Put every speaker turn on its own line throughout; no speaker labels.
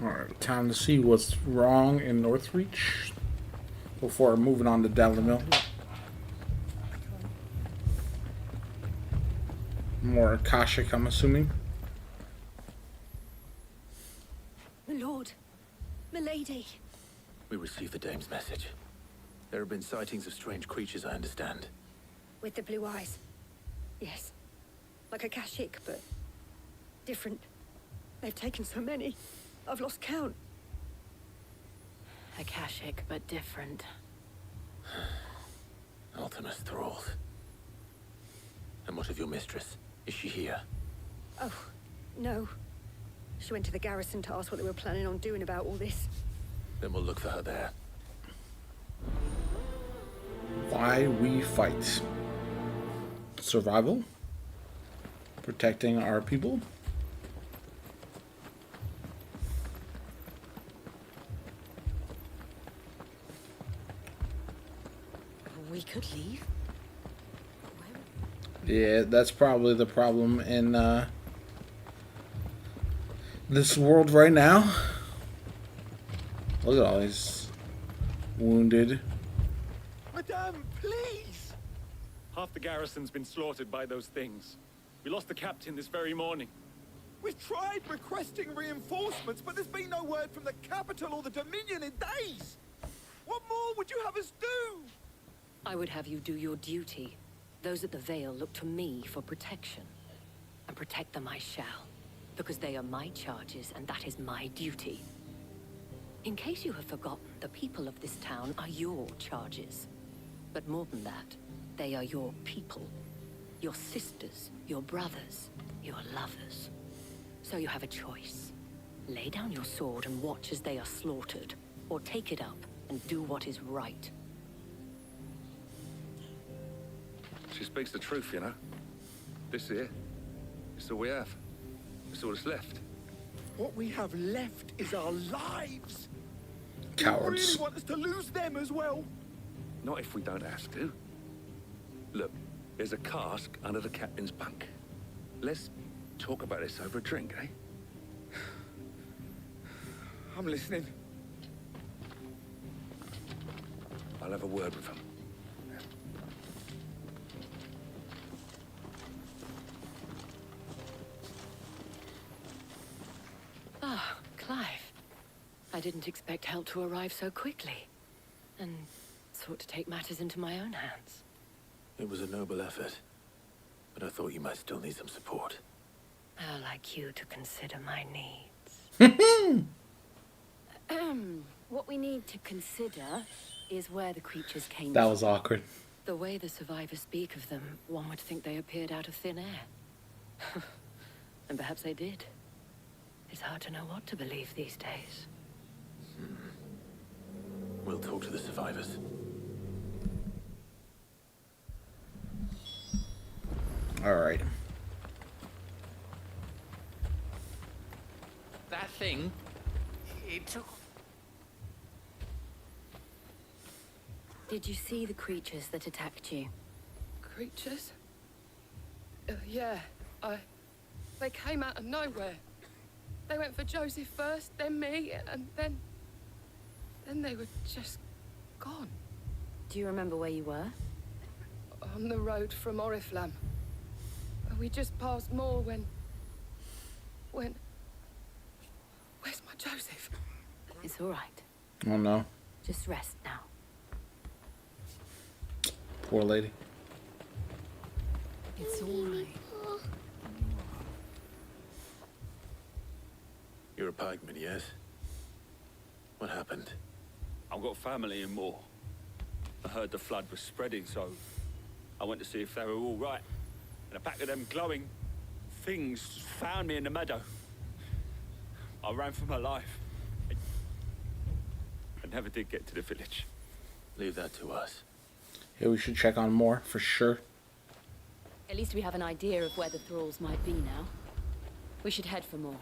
Alright, time to see what's wrong in Northreach before moving on to Dalamil. More Akashic, I'm assuming.
My lord, my lady.
We received the dame's message. There have been sightings of strange creatures, I understand.
With the blue eyes. Yes. Like Akashic, but different. They've taken so many. I've lost count.
Akashic, but different.
Ultimus thralls. And what of your mistress? Is she here?
Oh, no. She went to the garrison to ask what they were planning on doing about all this.
Then we'll look for her there.
Why we fight. Survival. Protecting our people.
We could leave.
Yeah, that's probably the problem in this world right now. Look at all these wounded.
Madame, please! Half the garrison's been slaughtered by those things. We lost the captain this very morning.
We've tried requesting reinforcements, but there's been no word from the capital or the Dominion in days. What more would you have us do?
I would have you do your duty. Those at the Vale look to me for protection. And protect them I shall. Because they are my charges, and that is my duty. In case you have forgotten, the people of this town are your charges. But more than that, they are your people. Your sisters, your brothers, your lovers. So you have a choice. Lay down your sword and watch as they are slaughtered, or take it up and do what is right.
She speaks the truth, you know. This here, it's all we have. It's all that's left.
What we have left is our lives.
Cowards.
You really want us to lose them as well?
Not if we don't have to. Look, there's a cask under the captain's bunk. Let's talk about this over a drink, eh?
I'm listening.
I'll have a word with him.
Ah, Clive. I didn't expect help to arrive so quickly. And sought to take matters into my own hands.
It was a noble effort. But I thought you might still need some support.
How like you to consider my needs. What we need to consider is where the creatures came
That
from.
was awkward.
The way the survivors speak of them, one would think they appeared out of thin air. And perhaps they did. It's hard to know what to believe these days.
We'll talk to the survivors.
Alright.
That thing, it took...
Did you see the creatures that attacked you?
Creatures? Yeah, they came out of nowhere. They went for Joseph first, then me, and then they were just gone.
Do you remember where you were?
On the road from Oriflamme. We just passed more when... Where's my Joseph?
It's all right.
Oh no.
Just rest now.
Poor lady.
It's all right.
You're a pikeman, yes? What happened?
I've got family in Moor. I heard the flood was spreading, so I went to see if they were all right. And a pack of them glowing things found me in the meadow. I ran for my life. I never did get to the village.
Leave that to us.
Yeah, we should check on more for sure.
At least we have an idea of where the thralls might be now. We should head for more.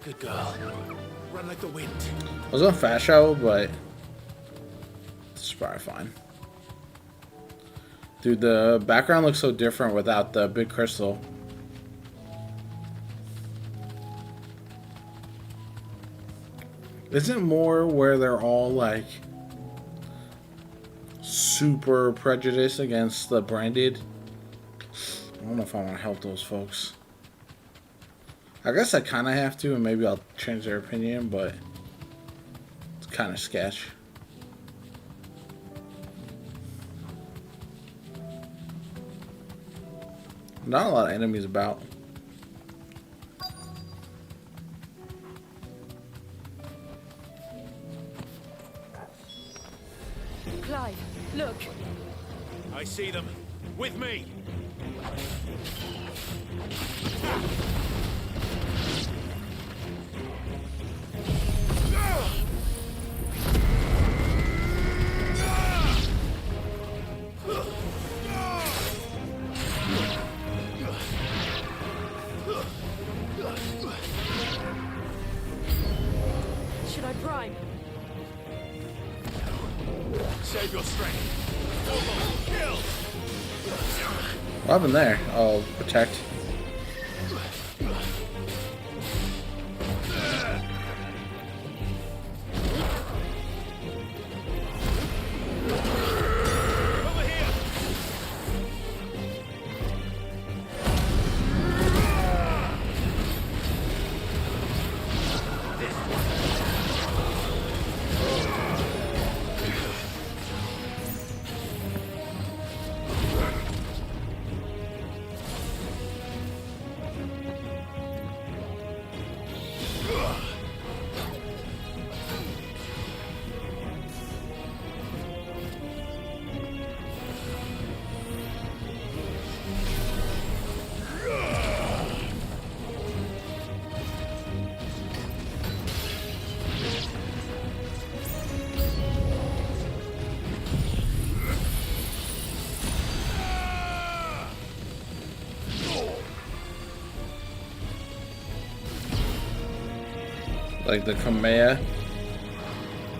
Good girl.
Run like the wind.
I was gonna fast travel, but it's probably fine. Dude, the background looks so different without the big crystal. Isn't more where they're all like super prejudiced against the branded? I don't know if I want to help those folks. I guess I kind of have to, and maybe I'll change their opinion, but it's kind of sketch. Not a lot of enemies about.
Clive, look.
I see them. With me.
Should I prime?
Save your strength. Almost kill.
What happened there? Oh, protect.
Over here.
Like the Kamea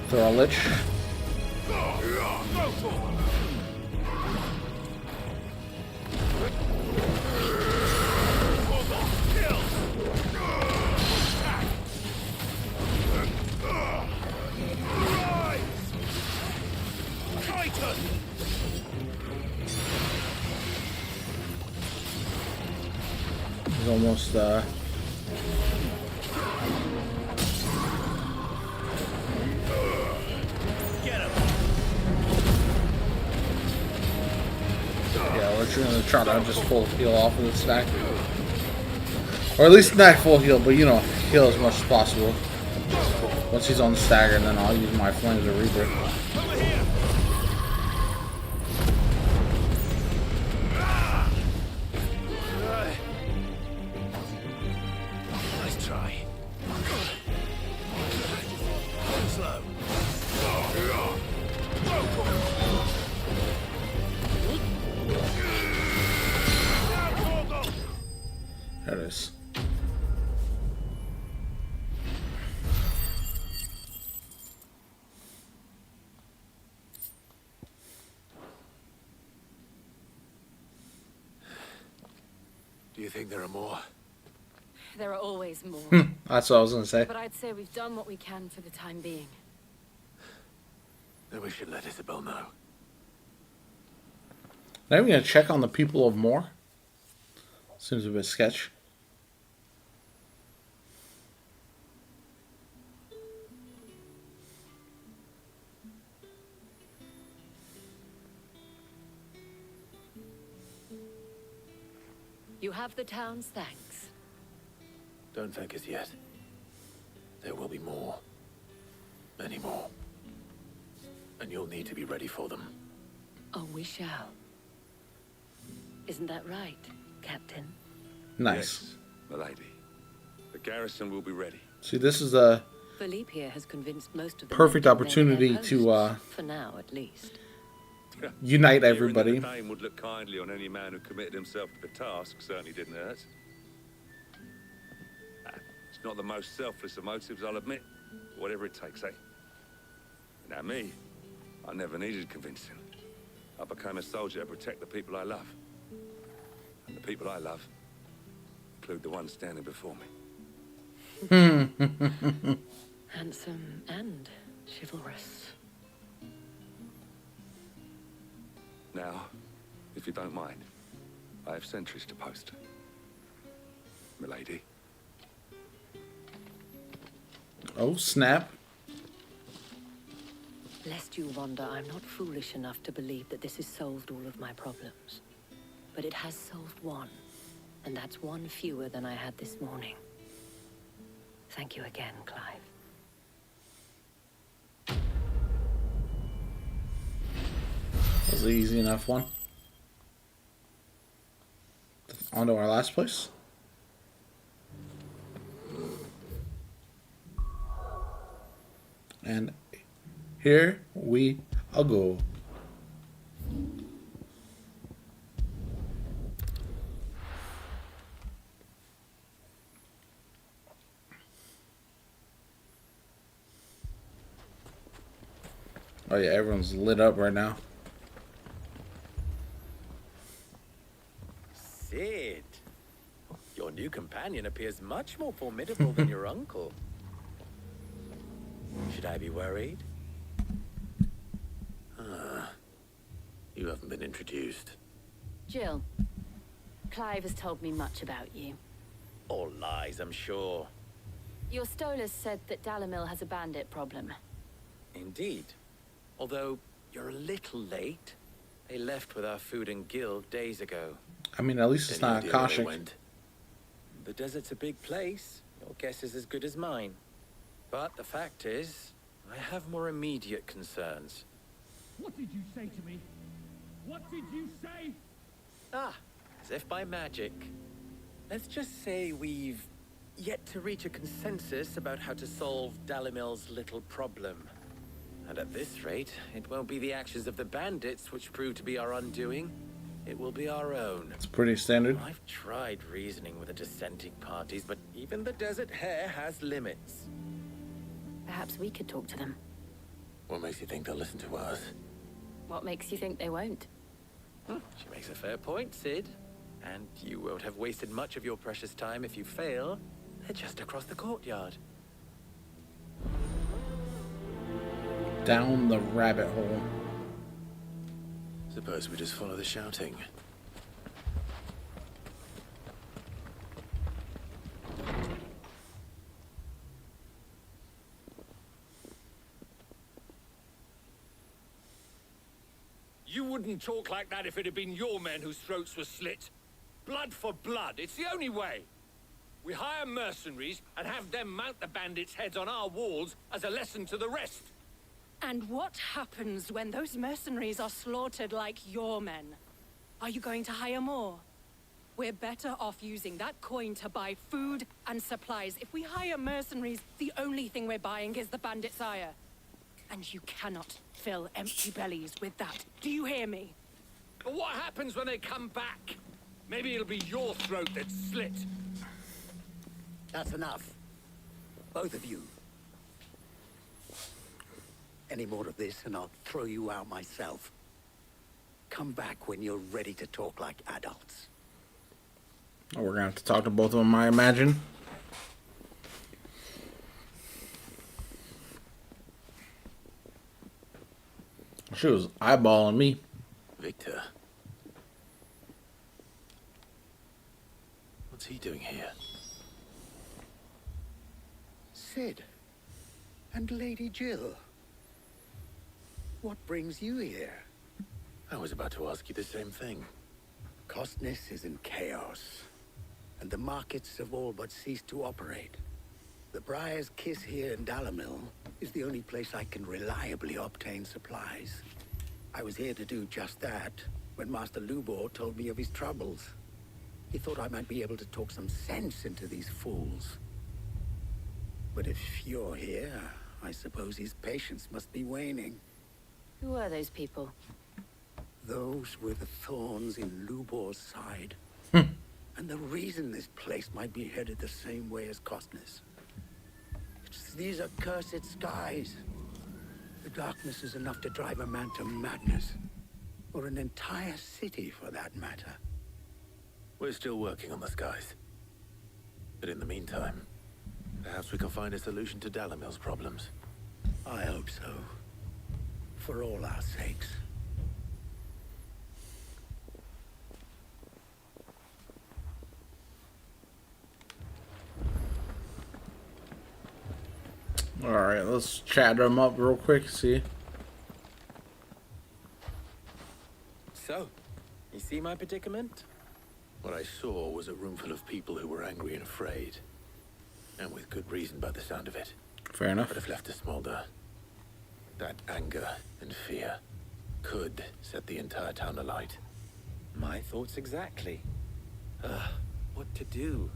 Throlich. He's almost yeah, we're gonna try to just full heal off of this stack. Or at least not full heal, but you know, heal as much as possible. Once he's on the stagger, and then I'll use my Flames of Reaper.
Nice try. Slow.
There it is.
Do you think there are more?
There are always more.
That's what I was gonna say.
But I'd say we've done what we can for the time being.
Then we should let Isabel know.
Now we're gonna check on the people of Moore. Seems a bit sketch.
You have the town's thanks.
Don't thank us yet. There will be more. Many more. And you'll need to be ready for them.
Oh, we shall. Isn't that right, Captain?
Nice.
Yes, milady. The garrison will be ready.
See, this is a
Philippe here has convinced most of the
perfect
men to remain
opportunity
their
to
posts, for now at least.
unite
Hearing
everybody.
that the name would look kindly on any man who committed himself to the task certainly didn't hurt. It's not the most selfless of motives, I'll admit. Whatever it takes, eh? Now me, I never needed convincing. I became a soldier to protect the people I love. And the people I love include the one standing before me.
Handsome and chivalrous.
Now, if you don't mind, I have sentries to post. Milady.
Oh, snap.
Lest you wonder, I'm not foolish enough to believe that this has solved all of my problems. But it has solved one, and that's one fewer than I had this morning. Thank you again, Clive.
That was an easy enough one. On to our last place. And here we go. Oh yeah, everyone's lit up right now.
Sid, your new companion appears much more formidable than your uncle. Should I be worried? You haven't been introduced.
Jill, Clive has told me much about you.
All lies, I'm sure.
Your Stolas said that Dalamil has a bandit problem.
Indeed. Although, you're a little late. They left with our food and guild days ago.
I mean, at least it's
Any
not
idea where they
Akashic.
went? The desert's a big place. Your guess is as good as mine. But the fact is, I have more immediate concerns.
What did you say to me? What did you say?
Ah, as if by magic. Let's just say we've yet to reach a consensus about how to solve Dalimil's little problem. And at this rate, it won't be the actions of the bandits which prove to be our undoing. It will be our own.
It's pretty standard.
I've tried reasoning with the dissenting parties, but even the Desert Hare has limits.
Perhaps we could talk to them.
What makes you think they'll listen to us?
What makes you think they won't?
She makes a fair point, Sid. And you won't have wasted much of your precious time if you fail. They're just across the courtyard.
Down the rabbit hole.
Suppose we just follow the shouting.
You wouldn't talk like that if it had been your men whose throats were slit. Blood for blood, it's the only way. We hire mercenaries and have them mount the bandits' heads on our walls as a lesson to the rest.
And what happens when those mercenaries are slaughtered like your men? Are you going to hire more? We're better off using that coin to buy food and supplies. If we hire mercenaries, the only thing we're buying is the bandits' ire. And you cannot fill empty bellies with that. Do you hear me?
But what happens when they come back? Maybe it'll be your throat that's slit.
That's enough. Both of you. Any more of this and I'll throw you out myself. Come back when you're ready to talk like adults.
Oh, we're gonna have to talk to both of them, I imagine. She was eyeballing me.
Victor. What's he doing here?
Sid. And Lady Jill. What brings you here?
I was about to ask you the same thing.
Costness is in chaos, and the markets have all but ceased to operate. The Briar's Kiss here in Dalamil is the only place I can reliably obtain supplies. I was here to do just that when Master Lubor told me of his troubles. He thought I might be able to talk some sense into these fools. But if you're here, I suppose his patience must be waning.
Who are those people?
Those were the thorns in Lubor's side. And the reason this place might be headed the same way as Costness. It's these accursed skies. The darkness is enough to drive a man to madness. or an entire city for that matter.
We're still working on the skies. But in the meantime, perhaps we can find a solution to Dalimil's problems.
I hope so. For all our sakes.
Alright, let's chat them up real quick, see.
So, you see my predicament? What I saw was a room full of people who were angry and afraid. And with good reason by the sound of it.
Fair enough.
But if left to smolder, that anger and fear could set the entire town alight. My thoughts exactly. What to do?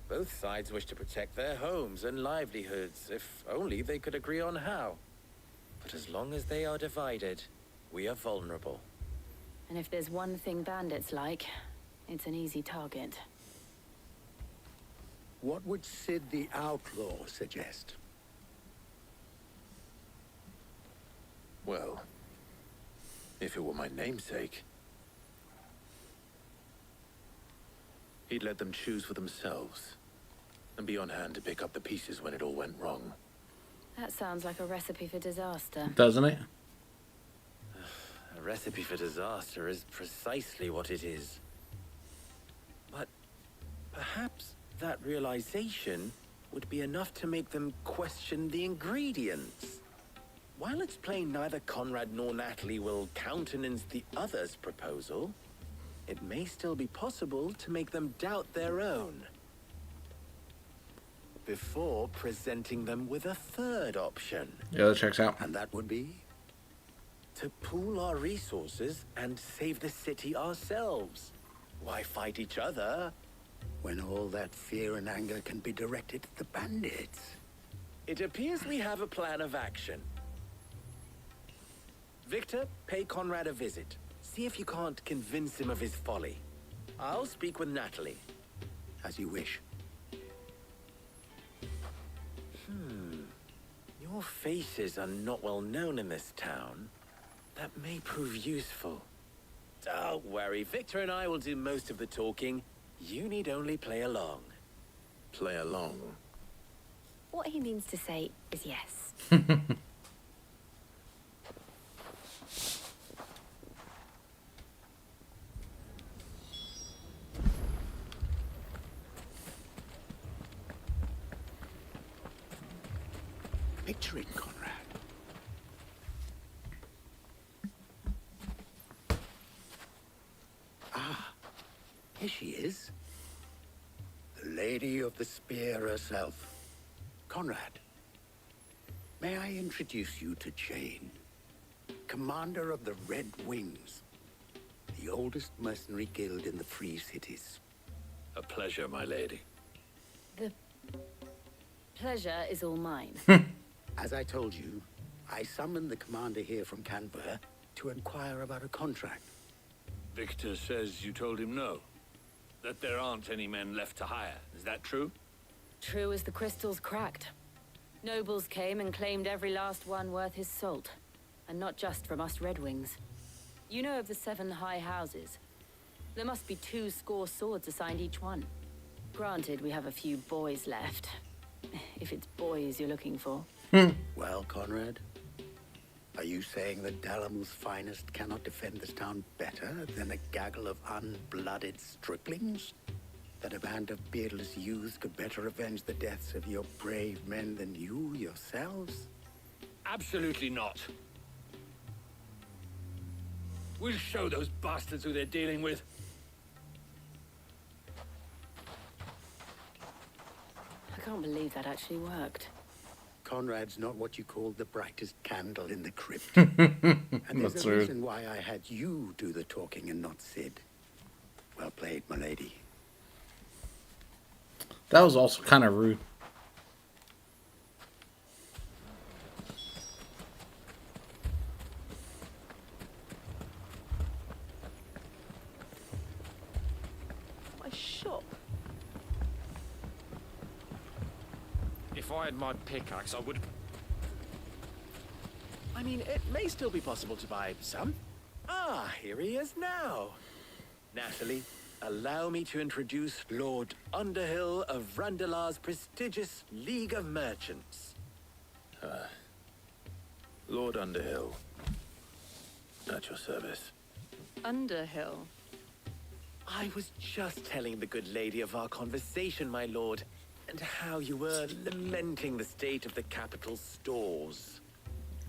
Both sides wish to protect their homes and livelihoods, if only they could agree on how. But as long as they are divided, we are vulnerable.
And if there's one thing bandits like, it's an easy target.
What would Sid the Outlaw suggest?
Well, if it were my namesake, he'd let them choose for themselves and be on hand to pick up the pieces when it all went wrong.
That sounds like a recipe for disaster.
Doesn't it?
A recipe for disaster is precisely what it is. But perhaps that realization would be enough to make them question the ingredients. While it's plain neither Conrad nor Natalie will countenance the other's proposal, it may still be possible to make them doubt their own. Before presenting them with a third option.
Yeah, that checks out.
And that would be?
To pool our resources and save the city ourselves. Why fight each other?
When all that fear and anger can be directed at the bandits.
It appears we have a plan of action. Victor, pay Conrad a visit. See if you can't convince him of his folly. I'll speak with Natalie.
As you wish.
Your faces are not well known in this town. That may prove useful. Don't worry, Victor and I will do most of the talking. You need only play along. Play along?
What he means to say is yes.
Picture it, Conrad. Ah, here she is. The Lady of the Spear herself. Conrad, may I introduce you to Jane, commander of the Red Wings, the oldest mercenary guild in the Free Cities.
A pleasure, my lady.
The pleasure is all mine.
As I told you, I summoned the commander here from Canberra to inquire about a contract.
Victor says you told him no. That there aren't any men left to hire. Is that true?
True as the crystals cracked. Nobles came and claimed every last one worth his salt. And not just from us Red Wings. You know of the 7 high houses. There must be 2 swords assigned each one. Granted, we have a few boys left. If it's boys you're looking for.
Well, Conrad, are you saying that Dalimil's finest cannot defend this town better than a gaggle of unblooded striplings? That a band of beardless youths could better avenge the deaths of your brave men than you yourselves?
Absolutely not. We'll show those bastards who they're dealing with.
I can't believe that actually worked.
Conrad's not what you call the brightest candle in the crypt. And there's
That's
a
rude.
reason why I had you do the talking and not Sid. Well played, my lady.
That was also kind of rude.
My shop.
If I had my pickaxe, I would...
I mean, it may still be possible to buy some. Ah, here he is now. Natalie, allow me to introduce Lord Underhill of Randalar's prestigious League of Merchants.
Lord Underhill. At your service.
Underhill.
I was just telling the good lady of our conversation, my lord, and how you were lamenting the state of the capital's stores.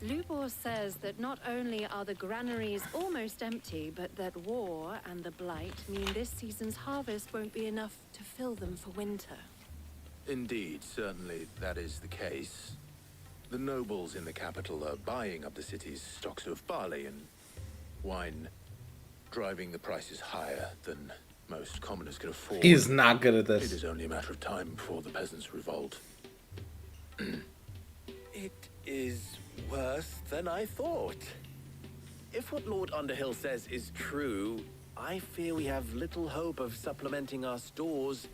Lubor says that not only are the granaries almost empty, but that war and the blight mean this season's harvest won't be enough to fill them for winter.
Indeed, certainly that is the case. The nobles in the capital are buying up the city's stocks of barley and wine, driving the prices higher than most commoners can afford.
He's not good at this.
It is only a matter of time before the peasants revolt.
It is worse than I thought. If what Lord Underhill says is true, I fear we have little hope of supplementing our stores,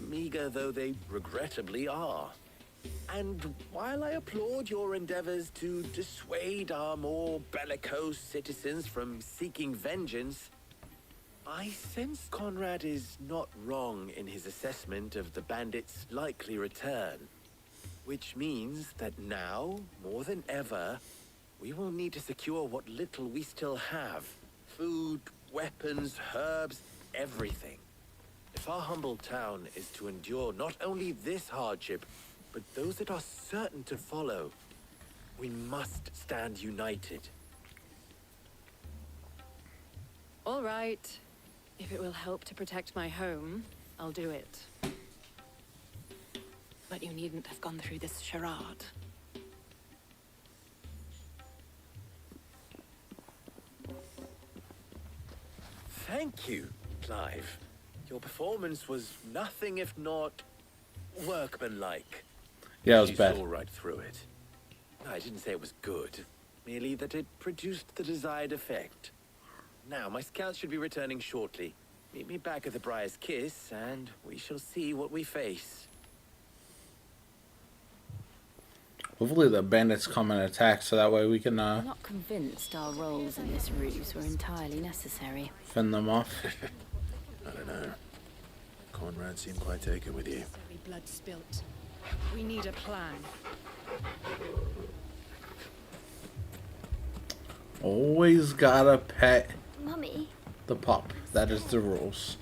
meager though they regrettably are. And while I applaud your endeavors to dissuade our more bellicose citizens from seeking vengeance, I sense Conrad is not wrong in his assessment of the bandits' likely return. Which means that now, more than ever, we will need to secure what little we still have. Food, weapons, herbs, everything. If our humble town is to endure not only this hardship, but those that are certain to follow, we must stand united.
All right. If it will help to protect my home, I'll do it. But you needn't have gone through this charade.
Thank you, Clive. Your performance was nothing if not workmanlike.
Yeah, it was
She
bad.
saw right through it. I didn't say it was good, merely that it produced the desired effect. Now, my scouts should be returning shortly. Meet me back at the Briar's Kiss, and we shall see what we face.
Hopefully the bandits come and attack so that way we can
I'm not convinced our roles in this ruse were entirely necessary.
fend them off.
I don't know. Conrad seemed quite taken with you.
Blood spilt. We need a plan.
Always gotta pet
Mummy.
the pup. That is the rules.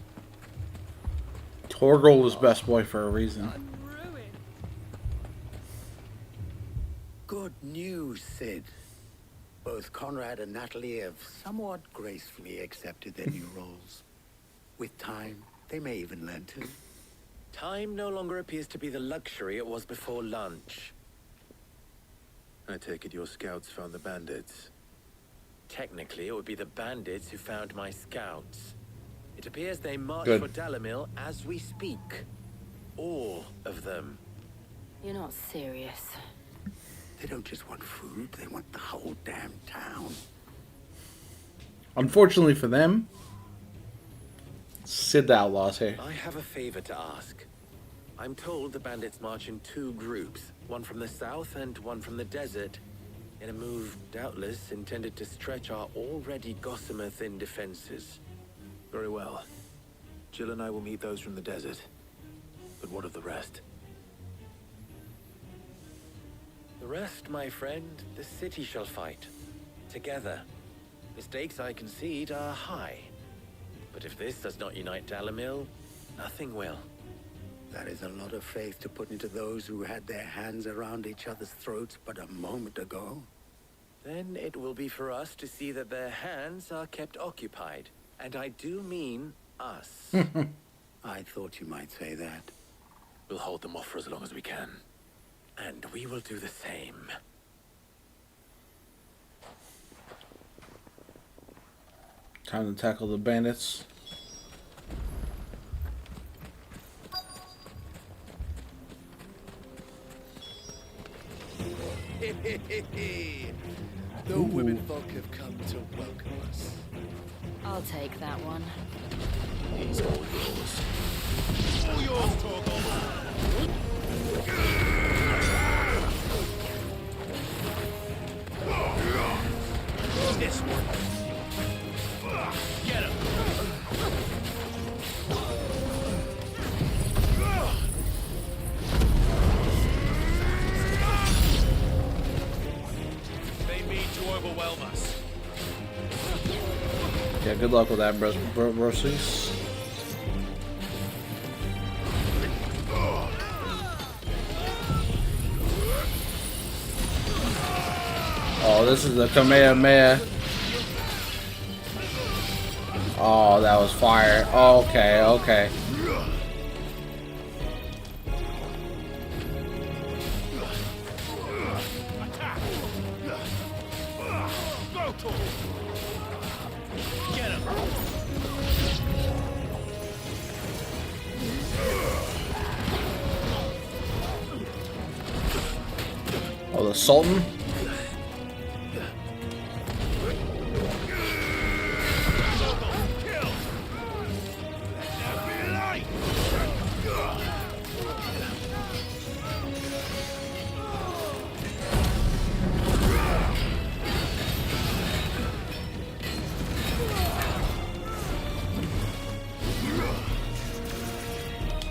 Torgal was best boy for a reason.
Good news, Sid. Both Conrad and Natalie have somewhat gracefully accepted their new roles. With time, they may even learn to.
Time no longer appears to be the luxury it was before lunch.
I take it your scouts found the bandits.
Technically, it would be the bandits who found my scouts. It appears they march
Good.
for Dalimil as we speak. All of them.
You're not serious.
They don't just want food, they want the whole damn town.
Unfortunately for them, Sid the Outlaw's here.
I have a favor to ask. I'm told the bandits march in two groups, one from the south and one from the desert, in a move doubtless intended to stretch our already gossamer-thin defenses.
Very well. Jill and I will meet those from the desert. But what of the rest?
The rest, my friend, the city shall fight. Together. The stakes, I concede, are high. But if this does not unite Dalimil, nothing will.
That is a lot of faith to put into those who had their hands around each other's throats but a moment ago.
Then it will be for us to see that their hands are kept occupied. And I do mean us.
I thought you might say that.
We'll hold them off for as long as we can.
And we will do the same.
Time to tackle the bandits.
The women folk have come to welcome us.
I'll take that one.
He's all yours.
All yours, Torgal. This one.
good luck with that, broskies. Oh, this is the Kamehameha. Oh, that was fire. Okay, okay. Oh, the Sultan?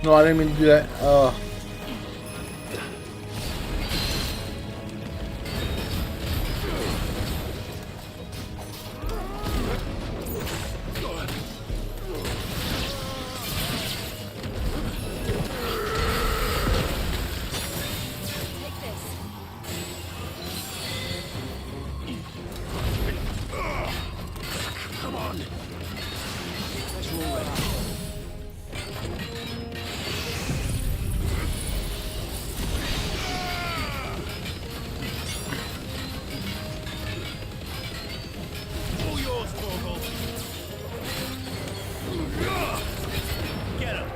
No, I didn't mean to do that.
Come on. All yours, Torgal. Get him.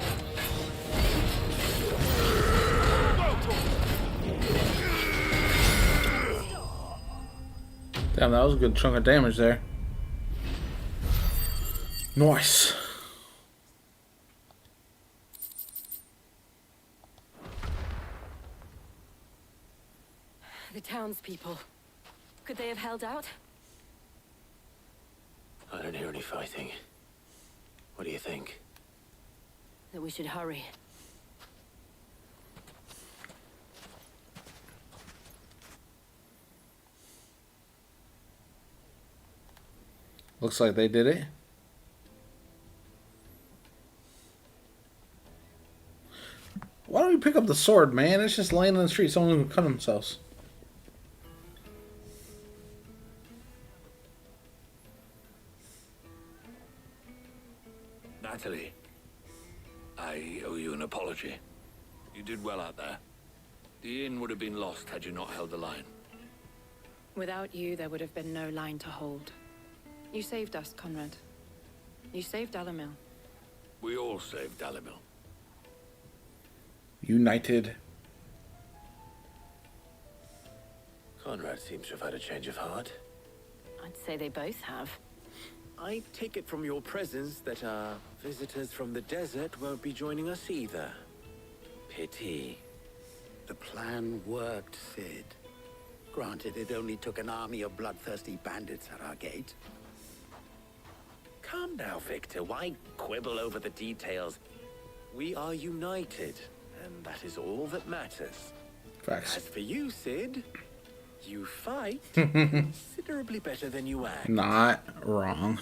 Damn, that was a good chunk of damage there. Nice.
The townspeople. Could they have held out?
I don't hear any fighting. What do you think?
That we should hurry.
Looks like they did it. Why don't we pick up the sword, man? It's just laying in the street. Someone who cut themselves.
Natalie, I owe you an apology. You did well out there. The inn would have been lost had you not held the line.
Without you, there would have been no line to hold. You saved us, Conrad. You saved Dalimil.
We all saved Dalimil.
United.
Conrad seems to have had a change of heart.
I'd say they both have.
I take it from your presence that our visitors from the desert won't be joining us either. Pity.
The plan worked, Sid. Granted, it only took an army of bloodthirsty bandits at our gate.
Calm now, Victor. Why quibble over the details? We are united, and that is all that matters.
Facts.
As for you, Sid, you fight considerably better than you act.
Not wrong.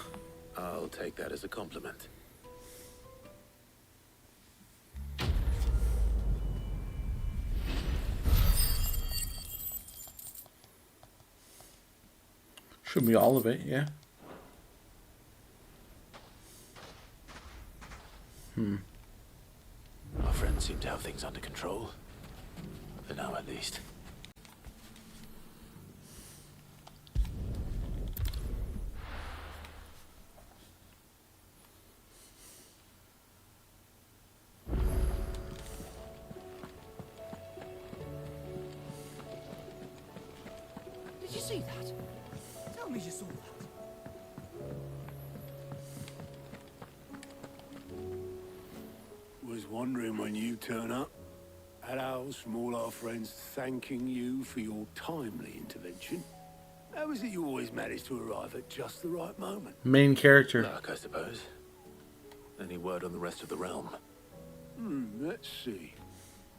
I'll take that as a compliment.
Should be all of it, yeah.
Our friends seem to have things under control. For now, at least.
Did you see that? Tell me you saw that.
Was wondering when you turn up. Had owls from all our friends thanking you for your timely intervention. How is it you always manage to arrive at just the right moment?
Main character.
Luck, I suppose. Any word on the rest of the realm?
Let's see.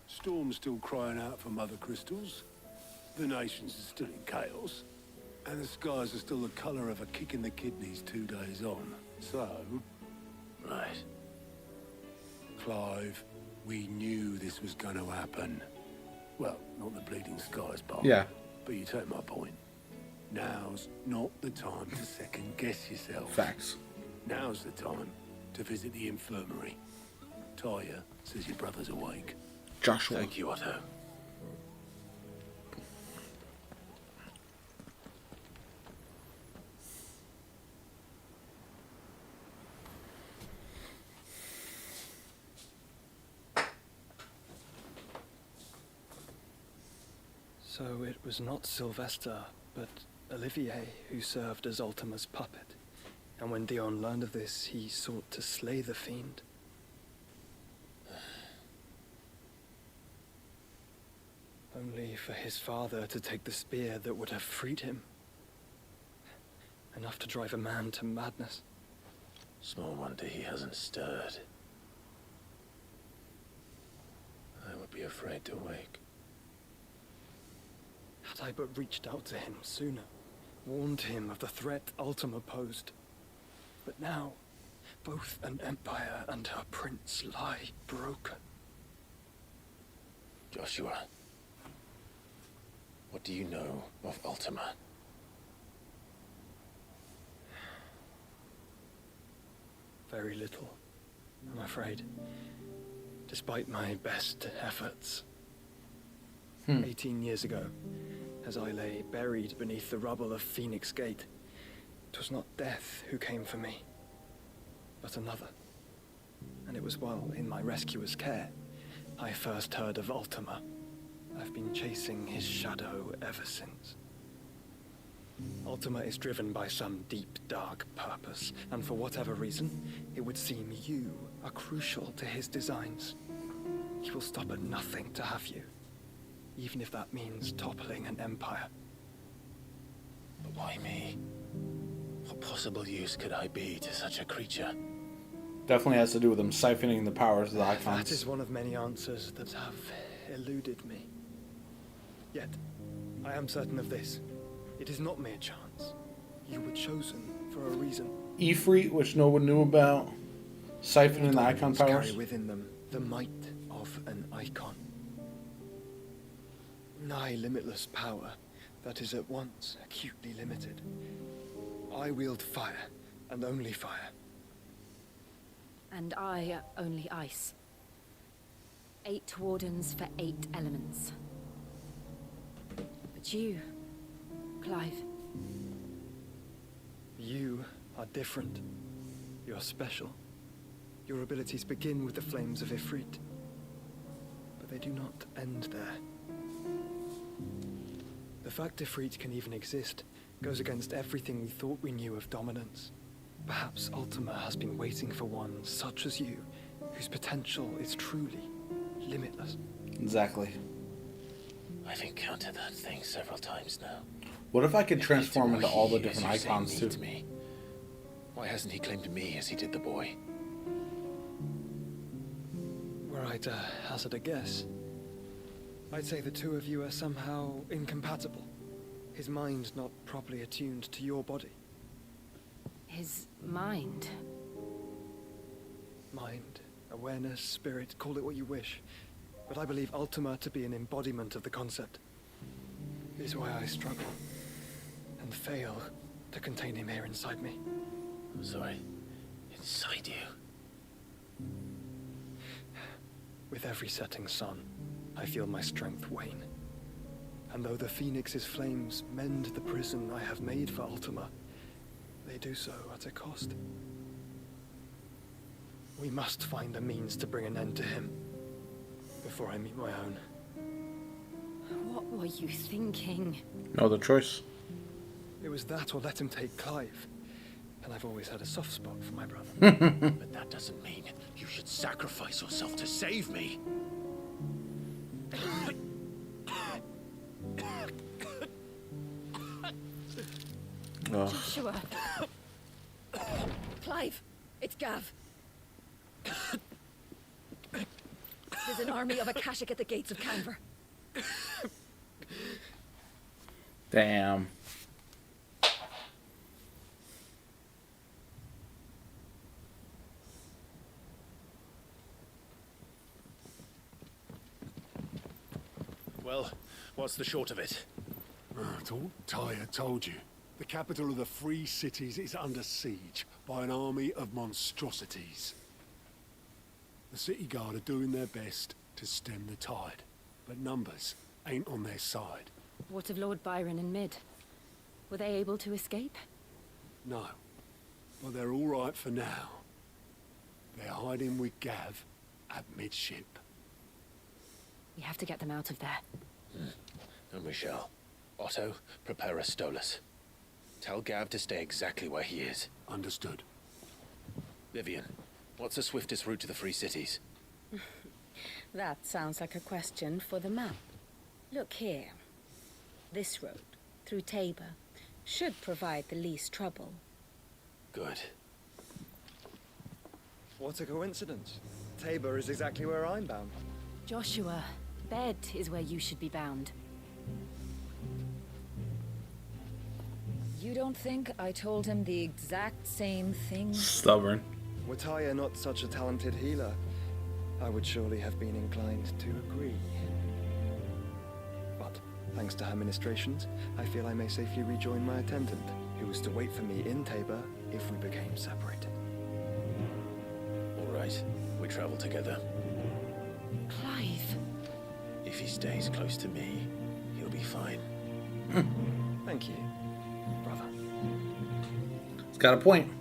Storm's still crying out for mother crystals. The nations are still in chaos. And the skies are still the colour of a kick in the kidneys 2 days on. So,
Right.
Clive, we knew this was going to happen. Well, not the bleeding skies part.
Yeah.
But you take my point. Now's not the time to second guess yourself.
Facts.
Now's the time to visit the infirmary. Talia says your brother's awake.
Joshua.
Thank you, Otto.
So it was not Sylvester, but Olivier who served as Ultima's puppet. And when Dion learned of this, he sought to slay the fiend. Only for his father to take the spear that would have freed him. Enough to drive a man to madness.
Small wonder he hasn't stirred. I would be afraid to wake.
Had I but reached out to him sooner, warned him of the threat Ultima posed. But now, both an empire and her prince lie broken.
Joshua, what do you know of Ultima?
Very little, I'm afraid. Despite my best efforts. 18 years ago, as I lay buried beneath the rubble of Phoenix Gate, it was not death who came for me, but another. And it was while in my rescuer's care, I first heard of Ultima. I've been chasing his shadow ever since. Ultima is driven by some deep, dark purpose, and for whatever reason, it would seem you are crucial to his designs. He will stop at nothing to have you, even if that means toppling an empire.
But why me? What possible use could I be to such a creature?
Definitely has to do with them siphoning the powers of the icons.
That is one of many answers that have eluded me. Yet, I am certain of this. It is not mere chance. You were chosen for a reason.
Ifrit, which no one knew about. Siphoning the icon powers.
Carry within them the might of an icon. Nigh limitless power that is at once acutely limited. I wield fire, and only fire.
And I only ice. 8 wardens for 8 elements. But you, Clive.
You are different. You're special. Your abilities begin with the flames of Ifrit. But they do not end there. The fact Ifrit can even exist goes against everything we thought we knew of dominance. Perhaps Ultima has been waiting for one such as you, whose potential is truly limitless.
Exactly.
I've encountered that thing several times now.
What if I could transform into all the different
As you say,
icons too?
needs me. Why hasn't he claimed me as he did the boy?
Were I to hazard a guess, I'd say the two of you are somehow incompatible. His mind not properly attuned to your body.
His mind.
Mind, awareness, spirit, call it what you wish. But I believe Ultima to be an embodiment of the concept. It is why I struggle and fail to contain him here inside me.
I'm sorry. Inside you?
With every setting sun, I feel my strength wane. And though the Phoenix's flames mend the prison I have made for Ultima, they do so at a cost. We must find a means to bring an end to him before I meet my own.
What were you thinking?
No other choice.
It was that or let him take Clive. And I've always had a soft spot for my brother.
But that doesn't mean you should sacrifice yourself to save me.
Joshua. Clive, it's Gav. There's an army of Akashic at the gates of Canver.
Damn.
Well, what's the short of it?
It's all Tyre told you. The capital of the Free Cities is under siege by an army of monstrosities. The city guard are doing their best to stem the tide, but numbers ain't on their side.
What of Lord Byron and Mid? Were they able to escape?
No, but they're all right for now. They're hiding with Gav at midship.
We have to get them out of there.
And we shall. Otto, prepare a Stolas. Tell Gav to stay exactly where he is.
Understood.
Vivian, what's the swiftest route to the Free Cities?
That sounds like a question for the map. Look here. This road, through Tabor, should provide the least trouble.
Good.
What a coincidence. Tabor is exactly where I'm bound.
Joshua, Bed is where you should be bound.
You don't think I told him the exact same thing?
Stubborn.
Were Tyre not such a talented healer, I would surely have been inclined to agree. But, thanks to her ministrations, I feel I may safely rejoin my attendant, who was to wait for me in Tabor if we became separated.
All right, we travel together.
Clive.
If he stays close to me, he'll be fine.
Thank you, brother.
It's got a point.